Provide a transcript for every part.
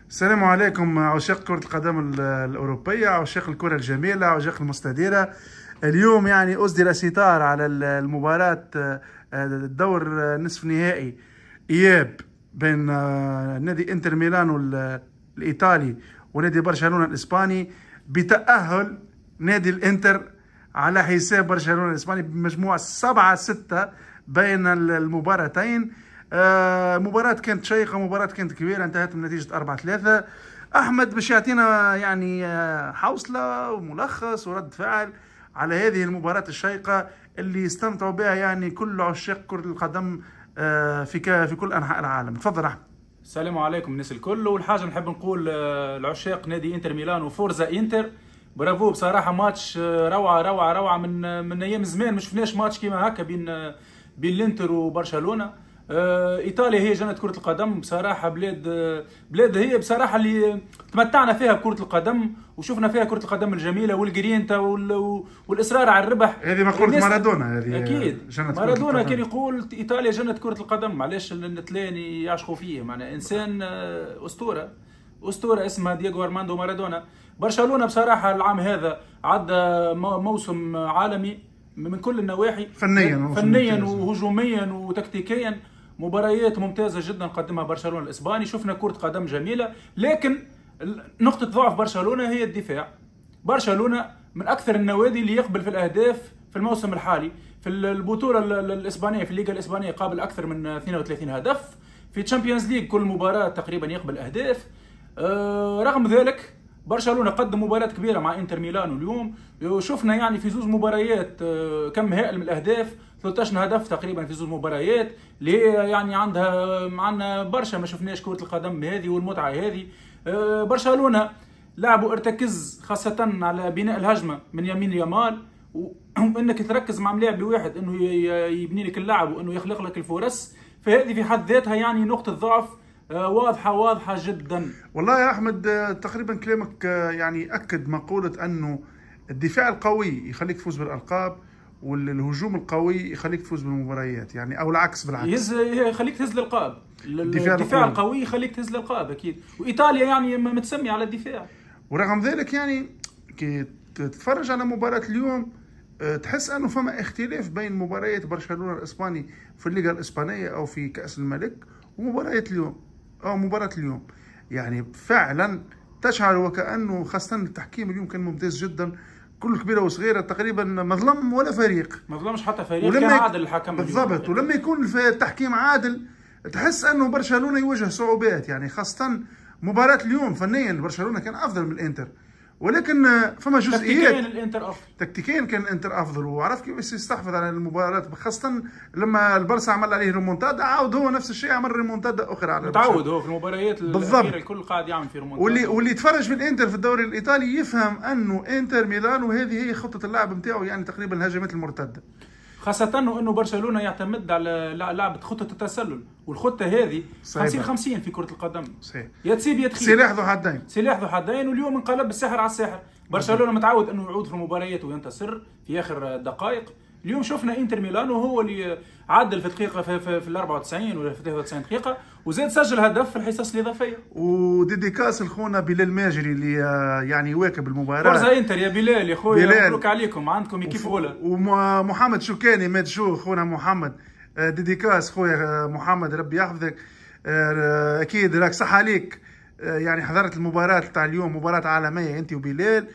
السلام عليكم عشاق كرة القدم الأوروبية، عشاق الكرة الجميلة، عشاق المستديرة. اليوم يعني أسدل ستار على المباراة، الدور نصف نهائي إياب بين نادي إنتر ميلانو الإيطالي ونادي برشلونة الإسباني، بتأهل نادي الإنتر على حساب برشلونة الإسباني بمجموع 7-6 بين المباراتين. مباراة كانت شيقة، مباراة كانت كبيرة، انتهت بنتيجة 4-3. أحمد باش يعطينا يعني حوصلة وملخص ورد فعل على هذه المباراة الشيقة اللي استمتعوا بها يعني كل عشاق كرة القدم في كل أنحاء العالم. تفضل أحمد. السلام عليكم الناس الكل. والحاجه نحب نقول لعشاق نادي انتر ميلان وفورزا انتر، برافو بصراحه. ماتش روعه روعه روعه. من ايام زمان ما شفناش ماتش كيما هكا بين الانتر وبرشلونه. ايطاليا هي جنة كرة القدم بصراحة. بلاد هي بصراحة اللي تمتعنا فيها بكرة القدم، وشفنا فيها كرة القدم الجميلة والجرينتا والاصرار على الربح. هذه مقولة مارادونا، هذه اكيد مارادونا كان يقول ايطاليا جنة كرة القدم. معليش النتلين يعشقوا فيه، معناها انسان اسطورة اسمها دييغو ارماندو مارادونا. برشلونة بصراحة العام هذا عدى موسم عالمي من كل النواحي، فنيا وهجوميا وتكتيكيا. مباريات ممتازة جدا قدمها برشلونة الإسباني، شفنا كرة قدم جميلة. لكن نقطة ضعف برشلونة هي الدفاع. برشلونة من أكثر النوادي اللي يقبل في الأهداف في الموسم الحالي. في البطولة الإسبانية، في الليغا الإسبانية، قابل أكثر من 32 هدف. في تشامبيونز ليج كل مباراة تقريبا يقبل أهداف. رغم ذلك برشلونة قدم مباراة كبيرة مع انتر ميلانو اليوم. شفنا يعني في زوج مباريات كم هائل من الاهداف، 13 هدف تقريبا في زوج مباريات، اللي هي يعني عندنا برشا ما شفناش كرة القدم هذه والمتعة هذه. برشلونة لعبوا ارتكز خاصة على بناء الهجمة من يمين يامال، وانك تركز مع ملاعب واحد انه يبني لك اللعب وانه يخلق لك الفرص. فهذه في حد ذاتها يعني نقطة ضعف واضحة جدا. والله يا أحمد، تقريبا كلامك يعني أكد مقولة أنه الدفاع القوي يخليك تفوز بالألقاب، والهجوم القوي يخليك تفوز بالمباريات، يعني أو العكس بالعكس. يخليك تهز الألقاب. الدفاع القوي يخليك تهز الألقاب أكيد، وإيطاليا يعني متسمية على الدفاع. ورغم ذلك يعني كي تتفرج على مباراة اليوم تحس أنه فما اختلاف بين مباريات برشلونة الإسباني في الليغا الإسبانية أو في كأس الملك ومباريات اليوم أو مباراة اليوم. يعني فعلا تشعر وكأنه خاصة التحكيم اليوم كان ممتاز جدا، كل كبيرة وصغيرة تقريبا ما ظلم ولا فريق، ما ظلمش حتى فريق، كان عادل الحكم بالضبط. ولما يكون في التحكيم عادل تحس أنه برشلونة يواجه صعوبات، يعني خاصة مباراة اليوم فنيا برشلونة كان أفضل من الإنتر، ولكن فما جزئيات. تكتيكيا الانتر افضل، تكتيكيا كان الانتر افضل، وعرف كيف يستحفظ على المباراه، خاصه لما البرسا عمل عليه ريمونتادا، عاود هو نفس الشيء عمل ريمونتادا اخرى على متعود هو في المباريات الاخيره الكل قاعد يعمل في ريمونتادا. واللي يتفرج في الانتر في الدوري الايطالي يفهم انه انتر ميلانو هذه هي خطه اللعب نتاعو، يعني تقريبا الهجمات المرتده، خاصة انه برشلونة يعتمد على لعبة خطة التسلل، والخطة هذه 50-50 في كرة القدم. صحيح. يا تسيب يا تخيب، سلاح ذو حدين، سلاح ذو حدين. واليوم انقلب السحر على الساحر. برشلونة متعود انه يعود في المباريات وينتصر في اخر دقائق. اليوم شفنا انتر ميلانو هو اللي عدل في دقيقة في ال 94 ولا في 93 دقيقة، وزاد سجل هدف في الحصص الإضافية. وديديكاس لخونا بلال ماجري اللي يعني يواكب المباراة. فورزا انتر يا بلال يا خويا، مبروك عليكم، عندكم كيف غلا. ومحمد شوكاني مادشو خونا محمد، ديديكاس خويا محمد، ربي يحفظك. اكيد راك صح عليك، يعني حضرت المباراة تاع اليوم، مباراة عالمية انت وبلال.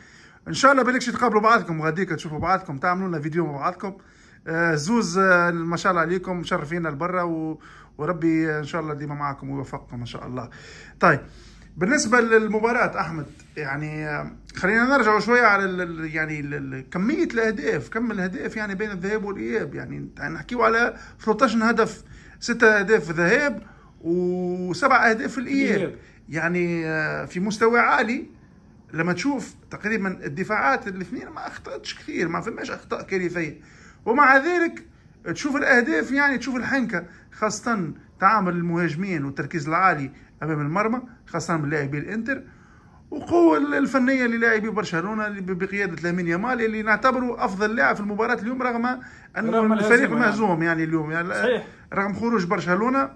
ان شاء الله بالكش تقابلوا بعضكم غاديك، تشوفوا بعضكم، تعملوا لنا فيديو مع بعضكم. زوز ما شاء الله عليكم، مشرفينا لبرا، وربي ان شاء الله ديما معكم ويوفقكم ان شاء الله. طيب بالنسبه للمباراه احمد، يعني خلينا نرجع شويه على يعني كميه الاهداف، كم الاهداف يعني بين الذهاب والاياب. يعني نحكيو على 13 هدف، 6 اهداف في الذهاب و7 اهداف في الاياب، يعني في مستوى عالي. لما تشوف تقريبا الدفاعات الاثنين ما اخطاتش كثير، ما فماش اخطاء كارثيه، ومع ذلك تشوف الاهداف، يعني تشوف الحنكه، خاصه تعامل المهاجمين والتركيز العالي امام المرمى، خاصه من لاعبي الانتر، وقوه الفنيه للاعبي برشلونه بقياده لامين يامال اللي نعتبره افضل لاعب في المباراه اليوم، رغم ان الفريق مهزوم يعني اليوم، يعني صحيح. رغم خروج برشلونه.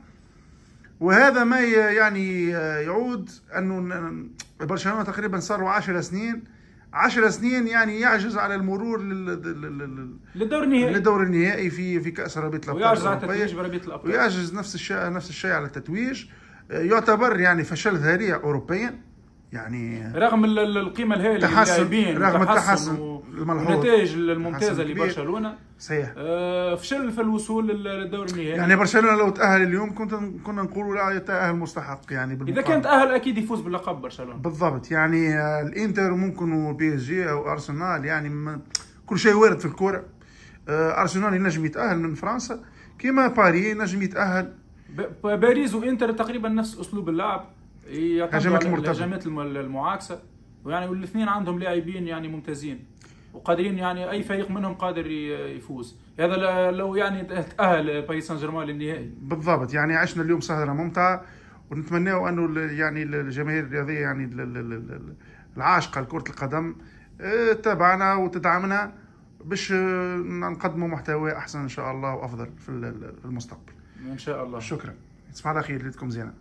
وهذا ما يعني يعود انه برشلونه تقريبا صاروا 10 سنين 10 سنين يعني يعجز على المرور للدور النهائي في كأس رابطة الأبطال، ويعجز على التتويج برابطة الأبطال، ويعجز نفس الشيء على التتويج. يعتبر يعني فشل ذريع أوروبيا يعني، رغم القيمة الهائلة للاعبين، رغم التحسن الملحوظ والنتائج الممتازة لبرشلونة. صحيح. فشل في الوصول للدور النهائي. يعني برشلونة لو تأهل اليوم كنا نقولوا لا يتأهل مستحق يعني إذا كان تأهل أكيد يفوز باللقب برشلونة. بالضبط. يعني الإنتر ممكن وبي اس جي أو أرسنال، يعني كل شيء وارد في الكرة. أرسنال ينجم يتأهل من فرنسا كما باري ينجم يتأهل. باريس وإنتر تقريبا نفس أسلوب اللعب، الهجمات المعاكسة، ويعني والاثنين عندهم لاعبين يعني ممتازين وقادرين، يعني اي فريق منهم قادر يفوز. هذا لو يعني تأهل باريس سان جيرمان للنهائي. بالضبط. يعني عشنا اليوم سهرة ممتعة، ونتمناه انه يعني الجماهير الرياضية يعني العاشقة لكرة القدم تتابعنا وتدعمنا باش نقدموا محتوى احسن ان شاء الله وافضل في المستقبل ان شاء الله. شكرا. تصبحوا على خير، ليلتكم زينة.